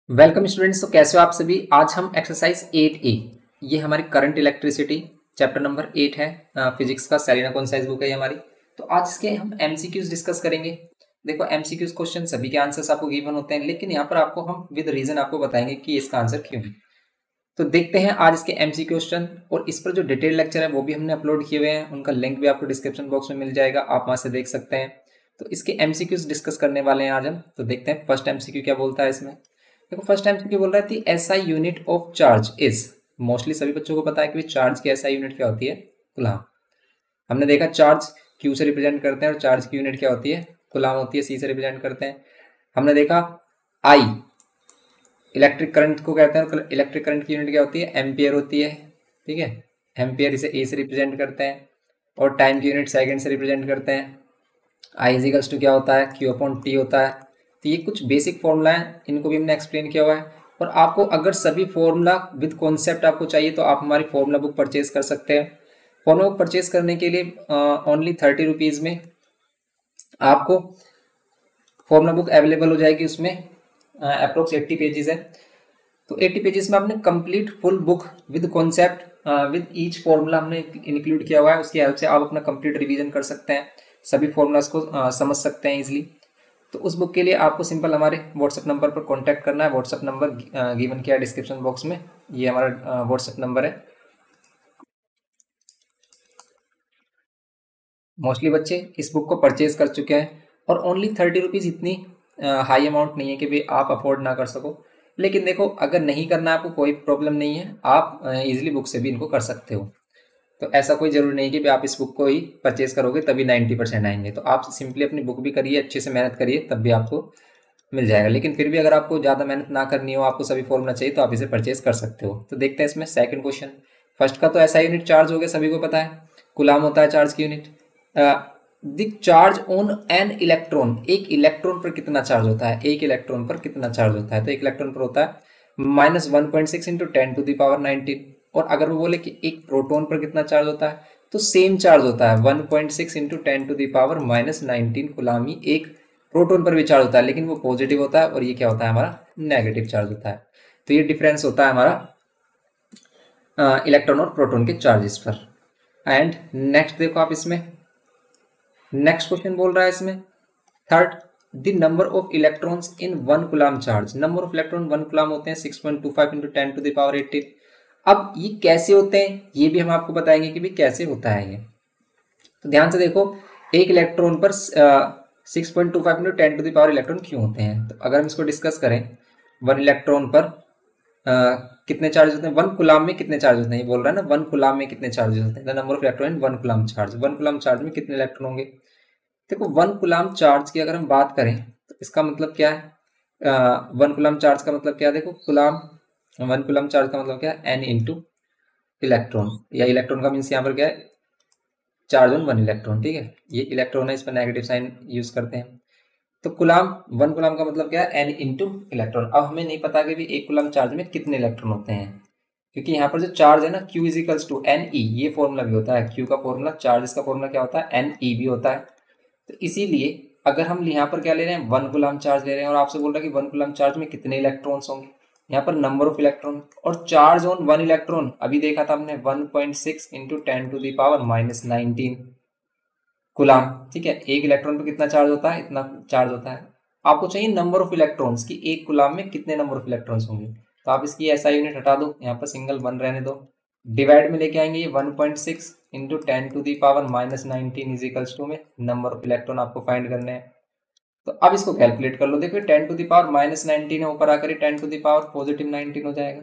Welcome students. तो कैसे हो आप सभी। आज हम एक्सरसाइज 8A, ये हमारी करंट इलेक्ट्रिसिटी चैप्टर नंबर 8 है, फिजिक्स का सेलिना कॉन्साइज बुक है ये हमारी। तो आज इसके हम एमसीक्यूज डिस्कस करेंगे। देखो एमसीक्यूज क्वेश्चन सभी के आंसर्स आपको गिवन होते हैं, लेकिन यहाँ पर आपको हम विद रीजन आपको बताएंगे कि इसका आंसर क्यों है। तो देखते हैं आज इसके एमसीक्यू क्वेश्चन, और इस पर जो डिटेल लेक्चर है वो भी हमने अपलोड किए हुए हैं, उनका लिंक भी आपको डिस्क्रिप्शन बॉक्स में मिल जाएगा, आप वहां से देख सकते हैं। तो इसके एमसीक्यूज डिस्कस करने वाले हैं आज हम। तो देखते हैं फर्स्ट एमसीक्यू क्या बोलता है इसमें। देखो फर्स्ट एमसीक्यू बोल रहा है SI unit of charge is. Mostly सभी बच्चों को पता है कि चार्ज की एसआई यूनिट क्या होती है, कूलाम। हमने देखा चार्ज क्यू से रिप्रेजेंट करते हैं और चार्ज की यूनिट क्या होती है, कूलाम होती है, सी से रिप्रेजेंट करते हैं। हमने देखा आई इलेक्ट्रिक करंट को कहते हैं, और इलेक्ट्रिक करंट की यूनिट क्या होती है, एम्पियर होती है। ठीक है, एम्पियर इसे ए से रिप्रेजेंट करते हैं, और टाइम की यूनिट सेकंड से रिप्रेजेंट करते हैं। आई इजिकल्स टू क्या होता है, क्यू अपॉन टी होता है। तो ये कुछ बेसिक फॉर्मूला है, इनको भी हमने एक्सप्लेन किया हुआ है। और आपको अगर सभी फॉर्मूला विद कॉन्सेप्ट आपको चाहिए तो आप हमारी फॉर्मूला बुक परचेज कर सकते हैं। फॉर्मूला बुक परचेज करने के लिए ओनली 30 रुपीज़ में आपको फॉर्मूला बुक अवेलेबल हो जाएगी। उसमें अप्रोक्स 80 पेजेस है। तो 80 पेजेस में आपने complete full book with concept with each formula हमने इंक्लूड किया हुआ है। उसकी हेल्प से आप अपना कंप्लीट रिवीजन कर सकते हैं, सभी फॉर्मूलाज को समझ सकते हैं इजीली। तो उस बुक के लिए आपको सिंपल हमारे व्हाट्सएप नंबर पर कांटेक्ट करना है। व्हाट्सएप नंबर गिवन किया है डिस्क्रिप्शन बॉक्स में, ये हमारा व्हाट्सएप नंबर है। मोस्टली बच्चे इस बुक को परचेज कर चुके हैं, और ओनली 30 रुपीज़ इतनी हाई अमाउंट नहीं है कि भाई आप अफोर्ड ना कर सको। लेकिन देखो अगर नहीं करना आपको कोई प्रॉब्लम नहीं है, आप इजीली बुक से भी इनको कर सकते हो। तो ऐसा कोई जरूरी नहीं कि भी आप इस बुक को ही परचेज करोगे तभी 90% आएंगे। तो आप सिंपली अपनी बुक भी करिए, अच्छे से मेहनत करिए, तब भी आपको मिल जाएगा। लेकिन फिर भी अगर आपको ज़्यादा मेहनत ना करनी हो, आपको सभी फॉर्मूला चाहिए, तो आप इसे परचेज कर सकते हो। तो देखते हैं इसमें सेकंड क्वेश्चन। फर्स्ट का तो ऐसा यूनिट चार्ज हो गया, सभी को पता है, कूलाम होता है चार्ज की unit. The charge on an electron, एक इलेक्ट्रॉन पर कितना चार्ज होता है, एक इलेक्ट्रॉन पर कितना चार्ज होता है। तो एक इलेक्ट्रॉन पर होता है -1.6 इंटू 10⁻19। और अगर वो बोले कि एक प्रोटॉन पर कितना चार्ज होता है, तो सेम चार्ज होता है 1.6 इंटू 10⁻19 कूलाम ही एक प्रोटॉन पर भी चार्ज होता है, लेकिन वो पॉजिटिव होता है, और ये क्या होता है हमारा नेगेटिव चार्ज होता है। तो ये डिफरेंस होता है हमारा इलेक्ट्रॉन और प्रोटॉन के चार्जेस पर। एंड नेक्स्ट देखो आप इसमें, नेक्स्ट क्वेश्चन बोल रहा है इसमें third, the number of electrons in 1 coulomb charge. Number of electron 1 coulomb होते हैं 6.25 इंटू 10⁻18। अब ये कैसे होते हैं ये भी हम आपको बताएंगे कि भी कैसे होता है ये। तो ध्यान से देखो, एक इलेक्ट्रॉन पर 6.25 इंटू 10 इलेक्ट्रॉन क्यों होते हैं। तो अगर हम इसको डिस्कस करें, 1 इलेक्ट्रॉन पर कितने चार्ज होते हैं, 1 कूलाम में कितने चार्ज होते हैं, ये बोल रहा है ना 1 कूलाम में कितने चार्ज होते हैं। The number of electron in 1 coulomb charge, 1 coulomb charge में कितने इलेक्ट्रॉन होंगे। देखो 1 कूलाम चार्ज की अगर हम बात करें तो इसका मतलब क्या है, 1 कूलाम चार्ज का मतलब क्या है, देखो कूलाम 1 कूलाम चार्ज का मतलब क्या है, एन इंटू इलेक्ट्रॉन, या इलेक्ट्रॉन का मीन्स यहाँ पर क्या है, चार्ज ऑन 1 इलेक्ट्रॉन। ठीक है, ये इलेक्ट्रॉन है, इस पर नेगेटिव साइन यूज करते हैं। तो कुलाम 1 कुलाम का मतलब क्या है, एन इंटू इलेक्ट्रॉन। अब हमें नहीं पता कि भी 1 कुलाम चार्ज में कितने इलेक्ट्रॉन होते हैं, क्योंकि यहाँ पर जो चार्ज है ना, Q equals to n e, ये फॉर्मूला भी होता है Q का फॉर्मूला, चार्ज का फॉर्मूला क्या होता है, एन ई भी होता है। तो इसीलिए अगर हम यहाँ पर क्या ले रहे हैं, 1 कुलाम चार्ज ले रहे हैं, और आपसे बोल रहा है कि 1 कुलाम चार्ज में कितने इलेक्ट्रॉन्स होंगे, यहाँ पर नंबर ऑफ इलेक्ट्रॉन, और चार्ज ऑन 1 इलेक्ट्रॉन अभी देखा था हमने 1.6 इंटू 10⁻19 कुलाम। ठीक है, एक इलेक्ट्रॉन पे कितना चार्ज होता है, इतना चार्ज होता है। आपको चाहिए नंबर ऑफ इलेक्ट्रॉन्स की, एक कुलाम में कितने नंबर ऑफ इलेक्ट्रॉन्स होंगे। तो आप इसकी ऐसा यूनिट हटा दो, यहाँ पर सिंगल 1 रहने दो, डिवाइड में लेके आएंगे ये 1.6 इंटू 10⁻19 इजिकल्स टू में नंबर ऑफ इलेक्ट्रॉन आपको फाइंड करने हैं। तो अब इसको कैलकुलेट कर लो। देखो 10⁻19 है, ऊपर आकर 10⁻+19 हो जाएगा,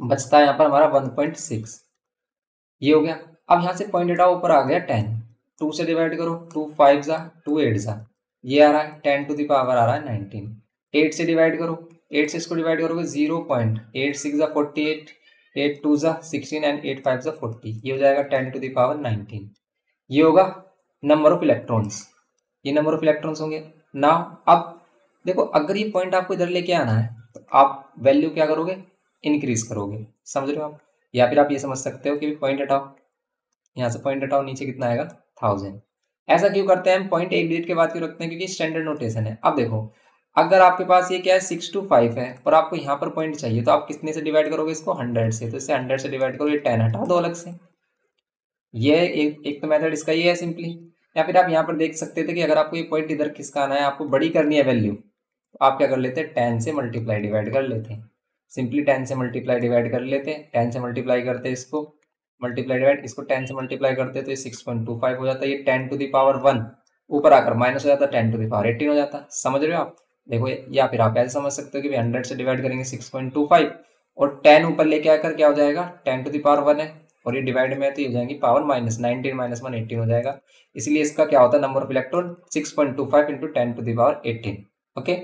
बचता है यहाँ पर हमारा 1.6, ये हो गया। अब यहाँ से पॉइंट हटाओ, ऊपर आ गया 10, 2 से डिवाइड करो, 2 5 जा 2 8 जा, ये आ रहा है 10⁻, आ रहा है 19। 8 से डिवाइड करो, 8 से इसको डिवाइड करोगे 0.86 जा 48, 8 2 जा 16 एंड 8 5 जा 40, ये हो जाएगा 10⁻19। ये होगा नंबर ऑफ इलेक्ट्रॉन्स, ये नंबर ऑफ इलेक्ट्रॉन्स होंगे ना। अब देखो अगर ये पॉइंट आपको इधर लेके आना है तो आप वैल्यू क्या करोगे, इंक्रीज करोगे, समझ रहे हो आप। या फिर आप ये समझ सकते हो कि पॉइंट हटाओ, यहाँ से पॉइंट हटाओ, नीचे कितना आएगा 1000। ऐसा क्यों करते हैं हम, पॉइंट एक डिजिट के बाद क्यों रखते हैं, क्योंकि स्टैंडर्ड नोटेशन है। अब देखो अगर आपके पास ये क्या है 6 to 5 है और आपको यहाँ पर पॉइंट चाहिए तो आप कितने से डिवाइड करोगे इसको 100 से, तो इससे 100 से डिवाइड करो, ये 10 हटा दो अलग से। ये एक तो मेथड इसका ये है सिंपली। या फिर आप यहाँ पर देख सकते थे कि अगर आपको ये पॉइंट इधर किसका आना है, आपको बड़ी करनी है वैल्यू, तो आप क्या कर लेते हैं 10 से मल्टीप्लाई डिवाइड कर लेते हैं। सिंपली 10 से मल्टीप्लाई डिवाइड कर लेते हैं, 10 से मल्टीप्लाई करते हैं इसको, मल्टीप्लाई डिवाइड इसको 10 से मल्टीप्लाई करते हैं तो ये 6.25 हो जाता है। ये 10 टू द पावर 1 ऊपर आकर माइनस हो जाता है, 10 टू द पावर 18 हो जाता है। समझ रहे हो आप? देखो या फिर आप ऐसे समझ सकते हो कि 100 से डिवाइड करेंगे 6.25 और 10 ऊपर लेके आकर क्या हो जाएगा 10 टू द पावर 1 है और ये डिवाइड में तो ये हो जाएंगी पावर माइनस 19 माइनस 1 18 हो जाएगा। इसलिए इसका क्या होता है number of electron 6.25 into 10 to the power 18। Okay,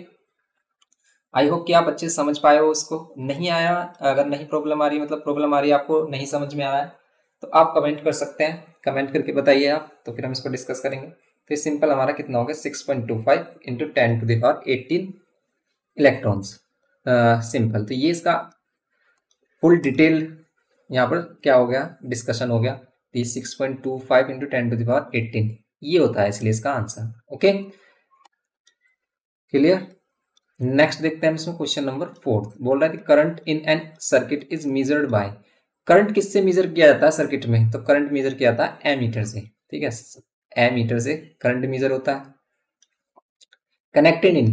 I hope कि आप अच्छे से समझ पाए हो इसको। नहीं आया, अगर नहीं प्रॉब्लम आ रही मतलब प्रॉब्लम आ रही है आपको नहीं समझ में आ रहा है तो आप कमेंट कर सकते हैं, कमेंट करके बताइए आप, तो फिर हम इसको डिस्कस करेंगे। फिर सिंपल हमारा कितना हो गया 6.25 into 10 to the power 18 electrons. Simple, तो ये इसका फुल डिटेल यहाँ पर क्या हो गया डिस्कशन हो गया। तो ये 6.25 इंटू 10 टू द पावर 18 ये होता है, इसलिए इसका आंसर। Okay, clear. नेक्स्ट देखते हैं इसमें क्वेश्चन नंबर 4 बोल रहा है current in an circuit is measured by. Current किससे मेजर किया जाता है सर्किट में? तो करंट मेजर किया जाता है एमीटर से। ठीक है, एमीटर से करंट मेजर होता है। कनेक्टेड इन,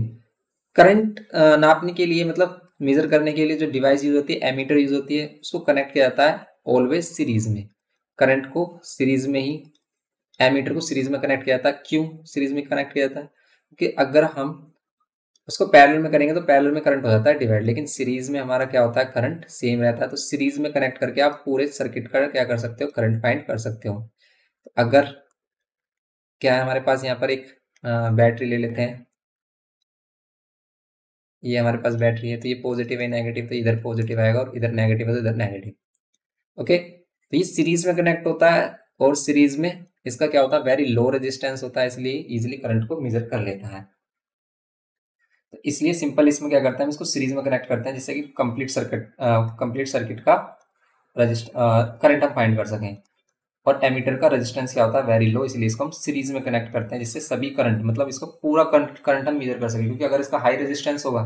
करंट नापने के लिए मतलब मेजर करने के लिए जो डिवाइस यूज होती है एमीटर यूज होती है, उसको कनेक्ट किया जाता है ऑलवेज सीरीज में। करंट को सीरीज में ही, एमीटर को सीरीज में कनेक्ट किया जाता है। क्यों सीरीज में कनेक्ट किया जाता है? क्योंकि अगर हम उसको पैरेलल में करेंगे तो पैरेलल में करंट हो जाता है डिवाइड, लेकिन सीरीज में हमारा क्या होता है करंट सेम रहता है। तो सीरीज में कनेक्ट करके आप पूरे सर्किट का क्या कर सकते हो करंट फाइंड कर सकते हो। तो अगर क्या है हमारे पास यहाँ पर एक बैटरी ले लेते हैं, ये हमारे पास बैटरी है, तो ये पॉजिटिव है नेगेटिव, तो इधर पॉजिटिव आएगा और इधर नेगेटिव है तो इधर नेगेटिव। ओके, तो ये सीरीज में कनेक्ट होता है और सीरीज में इसका क्या होता है वेरी लो रेजिस्टेंस होता है, इसलिए इजिली करंट को मेजर कर लेता है। तो इसलिए सिंपल इसमें क्या करते हैं हम इसको सीरीज में कनेक्ट करते हैं जिससे कि कंप्लीट सर्किट का करंट हम फाइंड कर सकें। और एमीटर का रेजिस्टेंस क्या होता है वेरी लो, इसलिए इसको हम सीरीज में कनेक्ट करते हैं जिससे सभी करंट मतलब इसको पूरा करंट हम मेजर कर सकें। क्योंकि अगर इसका हाई रेजिस्टेंस होगा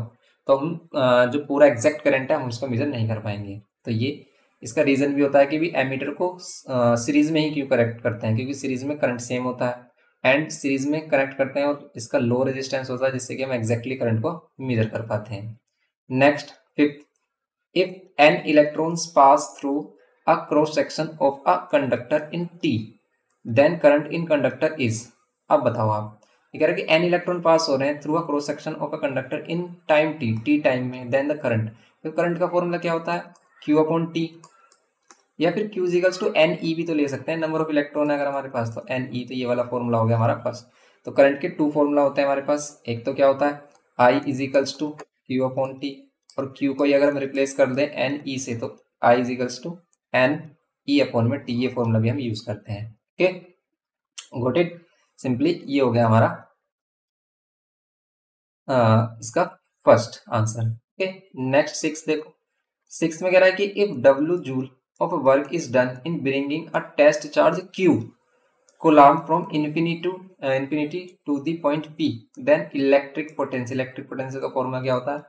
तो हम जो पूरा एग्जैक्ट करंट है हम उसको मेजर नहीं कर पाएंगे। तो ये इसका रीजन भी होता है कि भी एमीटर को सीरीज में ही क्यों कनेक्ट करते हैं, क्योंकि सीरीज में करंट सेम होता है एंड सीरीज में कनेक्ट करते हैं और इसका लो रेजिस्टेंस होता है जिससे कि हम एग्जैक्टली करंट को मेजर कर पाते हैं। Next fifth, if n electrons pass through a cross section of a conductor in T, then current in conductor is। अब बताओ आप, ये कह रहा है कि n इलेक्ट्रॉन पास हो रहे हैं through a cross section of a conductor in time t time में, देन द करंट। तो करंट का फॉर्मूला क्या होता है q अपॉन t, या फिर q equals to n e भी तो ले सकते हैं, नंबर ऑफ इलेक्ट्रॉन है अगर हमारे पास तो एन ई, तो ये वाला फॉर्मूला हो गया हमारा फर्स्ट। तो करंट के 2 फॉर्मूला होते हैं हमारे पास, एक तो क्या होता है I equals to q upon t, और q को ही अगर हम रिप्लेस कर दें एन ई से तो I equals to n e upon में टी, ये फॉर्मूला भी हम यूज करते हैं। Okay, got it. सिंपली ये हो गया हमारा इसका फर्स्ट आंसर। ओके, नेक्स्ट 6 देखो, 6 में कह रहा है कि if W joule of a work is done in bringing a test charge q coulomb from infinity to the point p, then electric potential का फॉर्मूला क्या होता है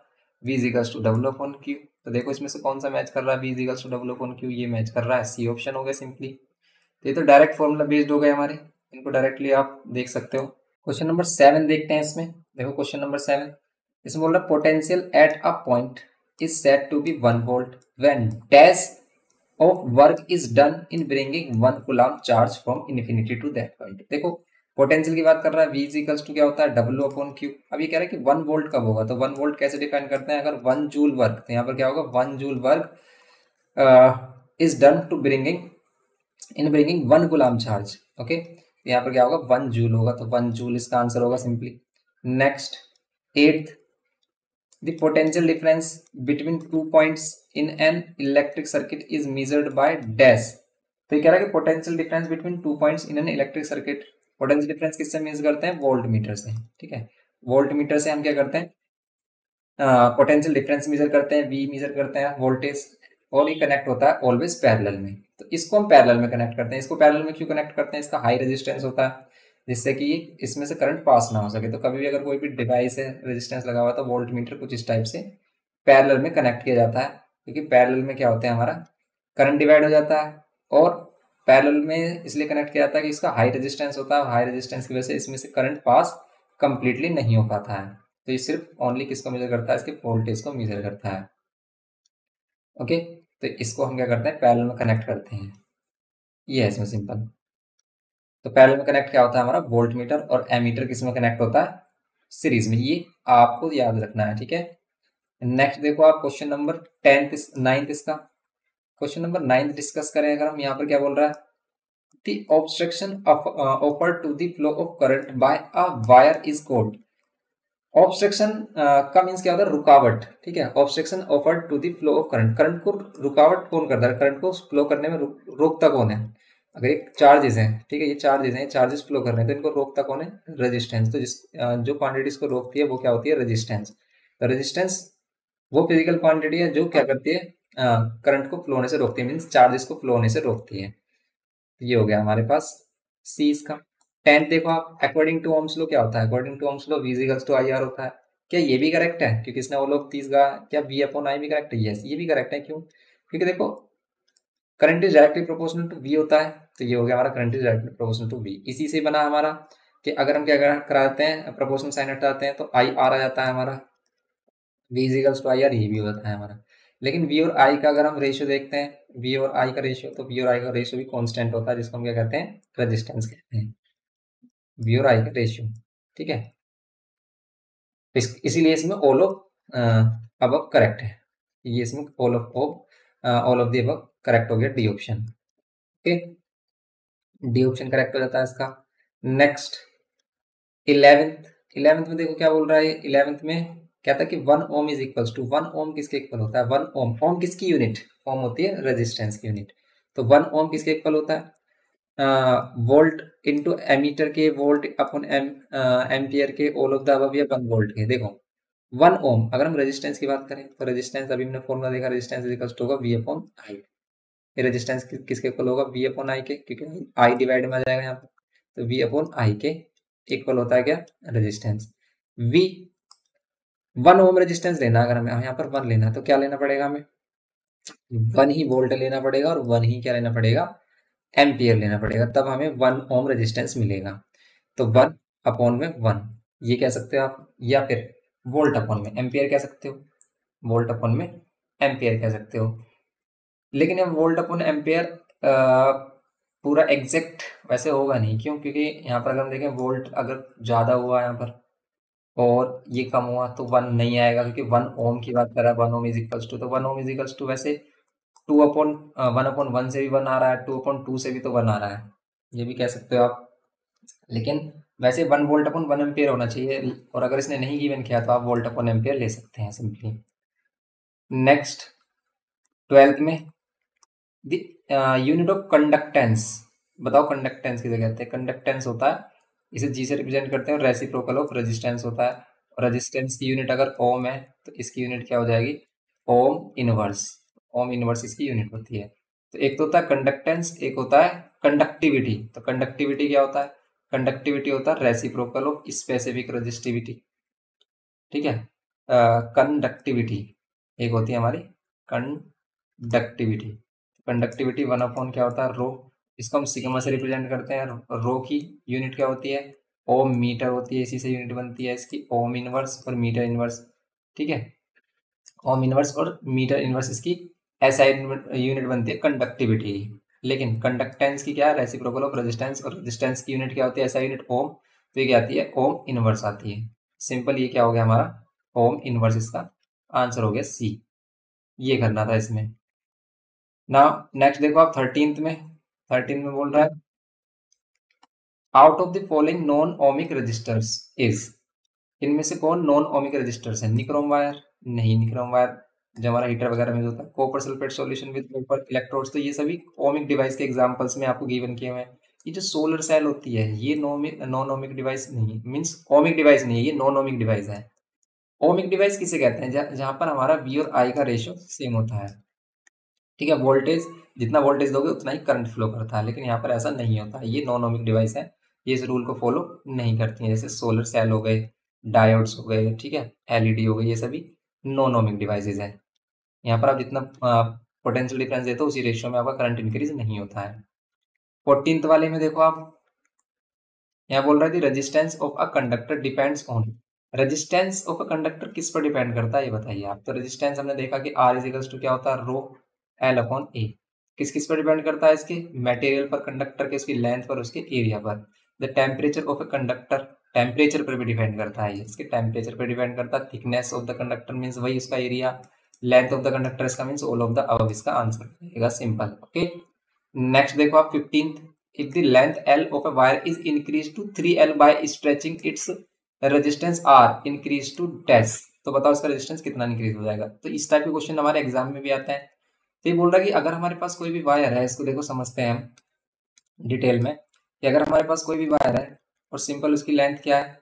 v is equals to W upon q। तो देखो इसमें से कौन सा मैच कर रहा है, v is equals to W upon q, ये मैच कर रहा है, सी ऑप्शन हो गया सिंपली। तो ये तो डायरेक्ट फॉर्मूला बेस्ड हो गए हमारे, इनको डायरेक्टली आप देख सकते हो। क्वेश्चन नंबर 7 देखते हैं इसमें। देखो क्वेश्चन नंबर 7, इसमें बोल रहा potential at a point is said to be 1 volt when dash of work is done in bringing 1 coulomb charge from infinity to that point। देखो पोटेंशियल की बात कर रहा है, v इक्वल्स टू क्या होता है W अपॉन Q। अब ये कह रहा है कि 1 वोल्ट कब होगा, तो 1 वोल्ट कैसे डिफाइन करते हैं, अगर 1 जूल वर्क, तो यहाँ पर क्या होगा 1 joule work is done to bringing 1 coulomb charge. Okay, यहाँ पर क्या होगा 1 जूल होगा, तो 1 जूल इसका आंसर होगा simply. Next 8th, the potential difference between 2 points in an electric circuit is measured by dash। तो ये कह रहा है कि potential difference between 2 points in an electric circuit, potential difference किससे मेजर करते हैं वोल्ट मीटर से। ठीक है, वोल्ट मीटर से हम क्या करते हैं पोटेंशियल डिफरेंस मेजर करते हैं, वी मेजर करते हैं वोल्टेज, और ये कनेक्ट होता है ऑलवेज पैरेलल में। तो इसको हम पैरेलल में कनेक्ट करते हैं। इसको पैरेलल में क्यों कनेक्ट करते हैं, इसका हाई रेजिस्टेंस होता है जिससे कि इसमें से करंट पास ना हो सके। तो कभी भी अगर कोई भी डिवाइस है रेजिस्टेंस लगा हुआ तो वोल्ट मीटर कुछ इस टाइप से पैरेलल में कनेक्ट किया जाता है, क्योंकि पैरेलल में क्या होता है हमारा करंट डिवाइड हो जाता है। और पैरेलल में इसलिए कनेक्ट किया जाता है कि इसका हाई रेजिस्टेंस होता है, हाई रेजिस्टेंस की वजह से इसमें से करंट पास कंप्लीटली नहीं हो पाता है। तो ये सिर्फ ओनली किसको मेजर करता है, इसके वोल्टेज को मेजर करता है। ओके, तो इसको हम क्या करते हैं पैरेलल में कनेक्ट करते हैं, ये है इसमें सिंपल। तो पैरेलल में कनेक्ट क्या होता है हमारा वोल्ट मीटर, और एमीटर किस में कनेक्ट होता है सीरीज में, ये आपको याद रखना है, ठीक है। नेक्स्ट देखो आप क्वेश्चन नंबर 9th इसका क्वेश्चन नंबर 9 डिस्कस करें अगर हम, यहाँ पर क्या बोल रहा है, the obstruction offered to the flow of current by a wire is called। Obstruction का मीन्स क्या होता है रुकावट, ठीक है। Obstruction offered to the flow of current, current को रुकावट कौन करता है, करंट को फ्लो करने में रोकता कौन है। अगर एक चार्जेस हैं, ठीक है, ये चार्जेस हैं, चार्जेस फ्लो कर रहे हैं तो इनको रोकता कौन है, रेजिस्टेंस। तो जो क्वांटिटीज को रोकती है वो क्या होती है, रेजिस्टेंस। तो रेजिस्टेंस वो फिजिकल क्वांटिटी है जो क्या करती है करंट को फ्लो होने से रोकती है, मीन्स चार्जेस को फ्लो होने से रोकती है। ये हो गया हमारे पास सी इसका। 10th देखो आप, अकॉर्डिंग टू ओम्स लॉ क्या होता है, according to Ohm's law V equals to IR होता है। क्या ये भी करेक्ट है, क्योंकि इसने वो लोग 30 का, क्या V अपॉन I भी करेक्ट है, यस ये भी करेक्ट है। क्यों, क्योंकि देखो current is directly proportional to V होता है, तो ये हो गया हमारा current is directly proportional to V। इसी से बना हमारा कि अगर हम क्या कराते हैं प्रोपोर्शनल साइन हटाते हैं तो IR आ जाता है हमारा, V इक्वल्स टू IR, ये भी होता है हमारा। लेकिन V और I का अगर हम रेशियो देखते हैं, V और I का रेशियो, तो V और I का रेशियो भी कांस्टेंट होता है, जिसको हम क्या कहते हैं रेजिस्टेंस कहते हैं, V और I का रेशियो, ठीक है। इसीलिए इसमें ऑल ऑफ अबव करेक्ट है, ये इसमें all of the above correct हो गया, D option. Okay, D option correct हो जाता है इसका। नेक्स्ट 11th में देखो क्या बोल रहा है, 11th में क्या था कि 1 ओम इज इक्वल्स टू, 1 ओम किसके इक्वल होता है, 1 ओम, ओम किसकी यूनिट, ओम होती है रेजिस्टेंस की यूनिट। तो 1 ओम किसके इक्वल होता है, वोल्ट इनटू एमीटर के वोल्ट अपॉन एम्पियर के ऑल ऑफ द अबव या 1 वोल्ट के। देखो 1 ओम, अगर हम रेजिस्टेंस की बात करें तो रेजिस्टेंस अभी हमने फॉर्मूला देखा, रेजिस्टेंस इज इक्वल टू होगा V अपॉन I। ये रेजिस्टेंस किसके इक्वल होगा, V अपॉन I के, क्योंकि I डिवाइड में आ जाएगा यहाँ पर, तो V अपॉन I के इक्वल होता है क्या रेजिस्टेंस। V 1 ओम रेजिस्टेंस लेना, अगर हमें यहाँ पर 1 लेना है तो क्या लेना पड़ेगा हमें, 1 ही वोल्ट लेना पड़ेगा, और 1 ही क्या लेना पड़ेगा एम्पियर लेना पड़ेगा, तब हमें 1 ओम रेजिस्टेंस मिलेगा। तो 1 अपॉन में 1 ये कह सकते हो आप, या फिर वोल्ट अपॉन में एम्पियर कह सकते हो, वोल्ट अपॉन में एम्पियर कह सकते हो। लेकिन ये वोल्ट अपॉन एम्पियर पूरा एग्जैक्ट वैसे होगा नहीं, क्यों, क्योंकि यहाँ पर अगर हम देखें वोल्ट अगर ज़्यादा हुआ यहाँ पर और ये कम हुआ तो 1 नहीं आएगा, क्योंकि 1 ओम की बात कर रहा है, 1 ओम इज इक्वल्स टू, तो 1 ओम इज इक्वल्स टू वैसे 1/1 से भी 1 आ रहा है, 2/2 से भी तो 1 आ रहा है, ये भी कह सकते हो आप। लेकिन वैसे 1 वोल्ट अपॉन 1 एम्पियर होना चाहिए, और अगर इसने नहीं गिवन किया तो आप वोल्ट अपॉन एम्पियर ले सकते हैं सिंपली। नेक्स्ट 12th में द यूनिट ऑफ कंडक्टेंस, बताओ कंडक्टेंस किसे कहते हैं। कंडक्टेंस होता है, इसे जी से रिप्रेजेंट करते हैं, और रेसिप्रोकल ऑफ रेजिस्टेंस होता है। और रेजिस्टेंस की यूनिट अगर ओम है तो इसकी यूनिट क्या हो जाएगी, ओम इनवर्स, ओम इनवर्स इसकी यूनिट होती है। तो एक तो होता है कंडक्टेंस, एक होता है कंडक्टिविटी। तो कंडक्टिविटी क्या होता है, कंडक्टिविटी होता है रेसिप्रोकल ऑफ स्पेसिफिक रेजिस्टिविटी, ठीक है। कंडक्टिविटी एक होती है हमारी कंडक्टिविटी, कंडक्टिविटी 1 अपॉन क्या होता है रो, इसको हम सिग्मा से रिप्रेजेंट करते हैं। रो की यूनिट क्या होती है, ओम मीटर होती है, इसी से यूनिट बनती है इसकी ओम इनवर्स और मीटर इनवर्स, ठीक है। ओम इनवर्स और मीटर इनवर्स इसकी ऐसा यूनिट बनती है कंडक्टिविटी। लेकिन कंडक्टेंस की क्या है, रेसिप्रोकल ऑफ रेजिस्टेंस, और रेजिस्टेंस की यूनिट क्या होती है, ऐसा यूनिट ओम, तो ये क्या आती है ओम इनवर्स आती है। सिंपल ये क्या हो गया हमारा ओम इनवर्स, इसका आंसर हो गया सी, ये करना था इसमें ना। नेक्स्ट देखो आप 13th में बोल रहा है out of the following non ohmic resistors is, इनमें से कौन नॉन ओमिक रजिस्टर्स है, निक्रोम वायर, नहीं निक्रोम वायर जो हमारा हीटर वगैरह में होता है, copper sulphate solution with copper electrodes, तो ये सभी ओमिक डिवाइस के एग्जांपल्स में आपको गिवन किए हुए हैं। ये जो सोलर सेल होती है ये नॉन ओमिक डिवाइस नहीं है, मीन्स ओमिक डिवाइस नहीं है, ये नॉन ओमिक डिवाइस है। ओमिक डिवाइस किसे कहते हैं, जहां पर हमारा V और I का रेशियो सेम होता है, ठीक है। वोल्टेज जितना वोल्टेज दोगे उतना ही करंट फ्लो करता है, लेकिन यहाँ पर ऐसा नहीं होता है, ये नॉन ओमिक डिवाइस है। ये इस रूल को फॉलो नहीं करती हैं, जैसे सोलर सेल हो गए, डायोड्स हो गए, ठीक है, एलईडी हो गई, ये सभी नॉन ओमिक डिवाइसेज हैं। यहाँ पर आप जितना पोटेंशियल डिफरेंस देते हो उसी रेशियो में आपका करंट इंक्रीज नहीं होता है। 14th वाले में देखो आप, यहाँ बोल रहा है resistance of a conductor depends on, resistance of a conductor किस पर डिपेंड करता है ये बताइए आप। तो रेजिस्टेंस हमने देखा कि आर इज इक्वल्स टू क्या होता है, रो एल अपॉन ए। किस किस पर डिपेंड करता है, इसके मटेरियल पर, कंडक्टर के, उसकी लेंथ पर, उसके एरिया पर। The temperature of a conductor, temperature पर भी डिपेंड करता है, इसके टेम्परेचर पर डिपेंड करता है। Thickness of the conductor means वही उसका एरिया, लेंथ ऑफ द कंडक्टर इसका means all of the above, इसका आंसर रहेगा सिंपल। ओके, नेक्स्ट देखो आप 15th, if the length L of a wire is increased to 3L by stretching its resistance R increased to dash, तो बताओ इसका resistance कितना increase हो जाएगा। तो इस टाइप के क्वेश्चन हमारे एग्जाम में भी आते हैं। तो ये बोल रहा है कि अगर हमारे पास कोई भी वायर है, इसको देखो समझते हैं हम डिटेल में, कि अगर हमारे पास कोई भी वायर है और सिंपल उसकी लेंथ क्या है,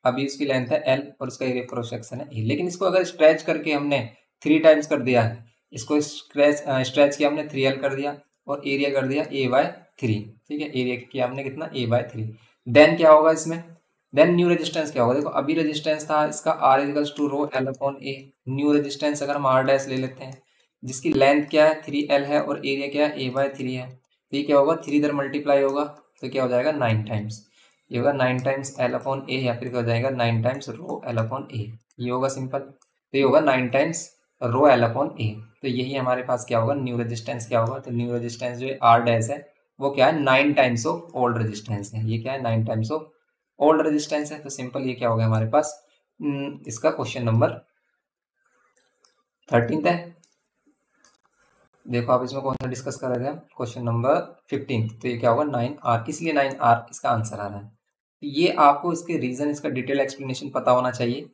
अभी उसकी लेंथ है L और उसका एरिया क्रॉस सेक्शन है E, लेकिन इसको अगर स्ट्रेच करके हमने 3 टाइम्स कर दिया है, इसको स्ट्रेच किया हमने 3L कर दिया और एरिया कर दिया A/3, ठीक है, एरिया किया हमने कितना A/3, देन क्या होगा इसमें, देन न्यू रेजिस्टेंस क्या होगा। देखो अभी रेजिस्टेंस था इसका R equals to rho L upon A, new resistance अगर हम R डैश ले लेते हैं, जिसकी लेंथ क्या है 3L है और एरिया क्या है A/3 है, तो ये क्या होगा 3 इधर मल्टीप्लाई होगा तो क्या हो जाएगा 9 टाइम्स, ये होगा 9 टाइम्स L अपॉन A, या फिर क्या हो जाएगा 9 times rho L upon A, ये होगा सिंपल। तो ये होगा 9 times rho L upon A। तो यही हमारे पास क्या होगा, न्यू रेजिस्टेंस क्या होगा, तो न्यू रेजिस्टेंस जो R डैश है वो क्या है 9 टाइम्स ऑफ ओल्ड रेजिस्टेंस है, ये क्या है 9 टाइम्स ऑफ ओल्ड रेजिस्टेंस है। तो सिंपल ये क्या हो गया हमारे पास, इसका क्वेश्चन नंबर 13 है। देखो आप इसमें कौन सा डिस्कस कर रहे थे, क्वेश्चन नंबर 15, तो ये क्या होगा 9R, इसलिए 9R इसका आंसर आ रहा है। तो ये आपको इसके रीजन, इसका डिटेल एक्सप्लेनेशन पता होना चाहिए,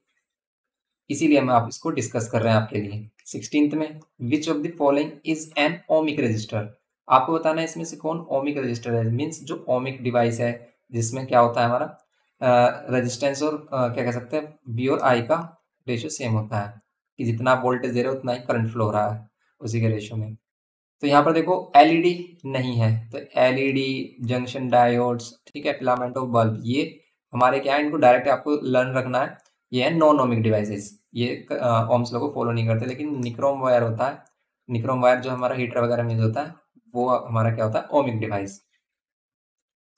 इसीलिए हम आप इसको डिस्कस कर रहे हैं आपके लिए। 16th में, which of the following is an ohmic register, आपको बताना है इसमें से कौन ओमिक रजिस्टर है, मीन्स जो ओमिक डिवाइस है जिसमें क्या होता है हमारा रेजिस्टेंस और क्या कह सकते हैं बी और आई का रेशियो सेम होता है, कि जितना आप वोल्टेज दे रहे हो उतना ही करंट फ्लो हो रहा है उसी के रेशियो में। तो यहाँ पर देखो एलईडी नहीं है, तो एलईडी, जंक्शन डायोड्स, ठीक है, फिलामेंट ऑफ बल्ब, ये हमारे क्या है, इनको डायरेक्ट आपको लर्न रखना है, ये है नॉन ओमिक डिवाइसेस, ये ओम्स लॉ को फॉलो नहीं करते। लेकिन निक्रोम वायर होता है, निक्रोम वायर जो हमारा हीटर वगैरह में यूज होता है वो हमारा क्या होता है ओमिक डिवाइस।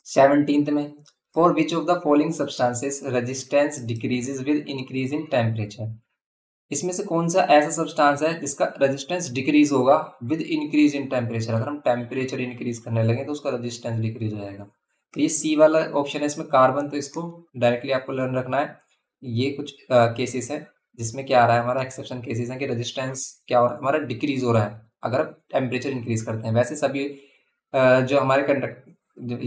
17th में, for which of the following substances resistance decreases with increase in temperature, इसमें से कौन सा ऐसा सब्सटेंस है जिसका रेजिस्टेंस डिक्रीज होगा विद इंक्रीज इन टेम्परेचर, अगर हम टेम्परेचर इंक्रीज करने लगे तो उसका रेजिस्टेंस डिक्रीज हो जाएगा। तो ये सी वाला ऑप्शन है इसमें कार्बन, तो इसको डायरेक्टली आपको लर्न रखना है। ये कुछ केसेस है जिसमें क्या आ रहा है, हमारा एक्सेप्शन केसेस है कि रेजिस्टेंस क्या हो रहा है हमारा डिक्रीज हो रहा है अगर आप टेम्परेचर इंक्रीज करते हैं। वैसे सभी जो हमारे कंडक्ट,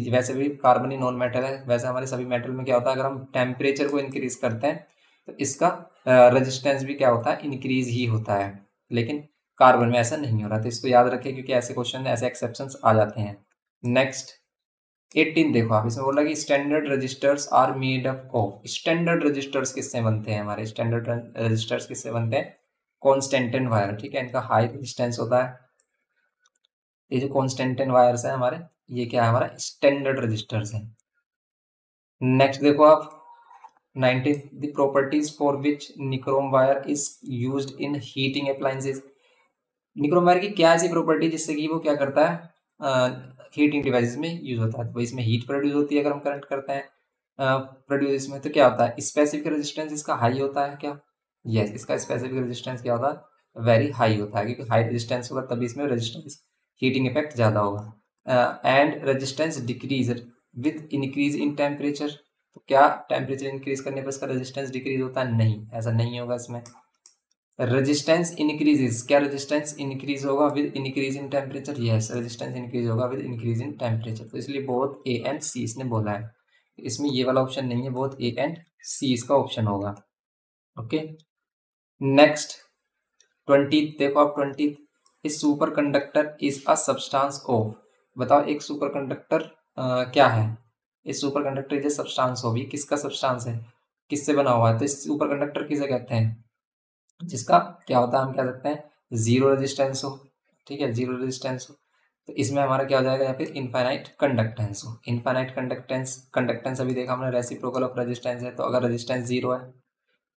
वैसे भी कार्बन ही नॉन मेटल है, वैसे हमारे सभी मेटल में क्या होता है अगर हम टेम्परेचर को इंक्रीज करते हैं तो इसका रेजिस्टेंस भी क्या होता है इंक्रीज ही होता है, लेकिन कार्बन में ऐसा नहीं हो रहा। तो इसको याद रखें क्योंकि ऐसे क्वेश्चन ऐसे एक्सेप्शंस आ जाते हैं। नेक्स्ट 18 देखो आप, इसमें बोल रहा है कि standard resistors are made up of, standard resistors किससे बनते हैं, हमारे स्टैंडर्ड रजिस्टर्स किससे बनते हैं, कॉन्स्टेंटेन वायर, ठीक है, इनका हाई रेजिस्टेंस होता है। ये जो कॉन्स्टेंटेन वायर्स है हमारे, ये क्या है हमारा स्टैंडर्ड रजिस्टर्स है। नेक्स्ट देखो आप 19, the properties for which nichrome wire is used in heating appliances, nichrome wire की क्या ऐसी प्रॉपर्टी जिससे कि वो क्या करता है हीटिंग डिवाइसेस में यूज होता है, तो इसमें हीट प्रोड्यूस होती है अगर हम करंट करते हैं प्रोड्यूस इसमें, तो क्या होता है स्पेसिफिक रेजिस्टेंस इसका हाई होता है क्या, यस, इसका स्पेसिफिक रेजिस्टेंस क्या होता है वेरी हाई होता है, क्योंकि हाई रेजिस्टेंस होगा तभी इसमें रेजिस्टेंस हीटिंग इफेक्ट ज़्यादा होगा। And resistance decrease with increase in temperature, तो क्या टेम्परेचर इंक्रीज करने पर इसका रेजिस्टेंस डिक्रीज होता है, नहीं, ऐसा नहीं होगा इसमें। रेजिस्टेंस इंक्रीजेस, क्या रेजिस्टेंस इंक्रीज होगा with increase in temperature, yes, resistance increase होगा विद इंक्रीज इन टेम्परेचर, तो इसलिए बोथ ए एंड सी इसने बोला है, इसमें ये वाला ऑप्शन नहीं है, बोथ ए एंड सी इसका ऑप्शन होगा। ओके, नेक्स्ट 20 देखो आप 20, इस super conductor is a substance of, बताओ एक सुपर कंडक्टर क्या है, इस super conductor is substance of, ये किसका सब्सटेंस है, किससे बना हुआ है, तो इस सुपर कंडक्टर किसे कहते हैं, जिसका क्या होता है हम कह सकते हैं जीरो रेजिस्टेंस हो, ठीक है, जीरो रेजिस्टेंस हो। तो इसमें हमारा क्या हो जाएगा यहाँ पे इनफाइनाइट कंडक्टेंस हो। इनफाइनाइट कंडक्टेंस अभी देखा हमने रेसिप्रोकल ऑफ रेजिस्टेंस है, तो अगर रेजिस्टेंस जीरो है,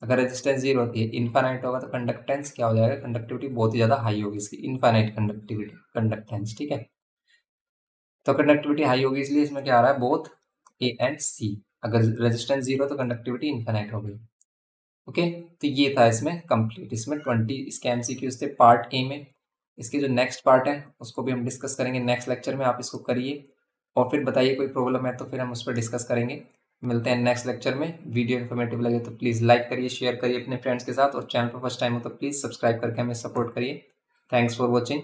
अगर रेजिस्टेंस जीरो होती है, इनफाइनाइट होगा तो कंडक्टेंस क्या हो जाएगा, कंडक्टिविटी बहुत ही ज्यादा हाई होगी इसकी, इनफाइनाइट कंडक्टिविटी कंडक्टेंस, ठीक है। तो कंडक्टिविटी हाई होगी, इसलिए इसमें क्या आ रहा है, बोथ ए एंड सी। अगर रेजिस्टेंस जीरो तो कंडक्टिविटी इनफाइनाइट हो गई। ओके, तो ये था इसमें कंप्लीट। इसमें 20 इसके एमसीक्यूज थे पार्ट ए में। इसके जो नेक्स्ट पार्ट है उसको भी हम डिस्कस करेंगे नेक्स्ट लेक्चर में। आप इसको करिए और फिर बताइए कोई प्रॉब्लम है तो फिर हम उस पर डिस्कस करेंगे। मिलते हैं नेक्स्ट लेक्चर में। वीडियो इन्फॉर्मेटिव लगे तो प्लीज़ लाइक करिए, शेयर करिए अपने फ्रेंड्स के साथ, और चैनल पर फर्स्ट टाइम हो तो प्लीज़ सब्सक्राइब करके हमें सपोर्ट करिए। Thanks for watching.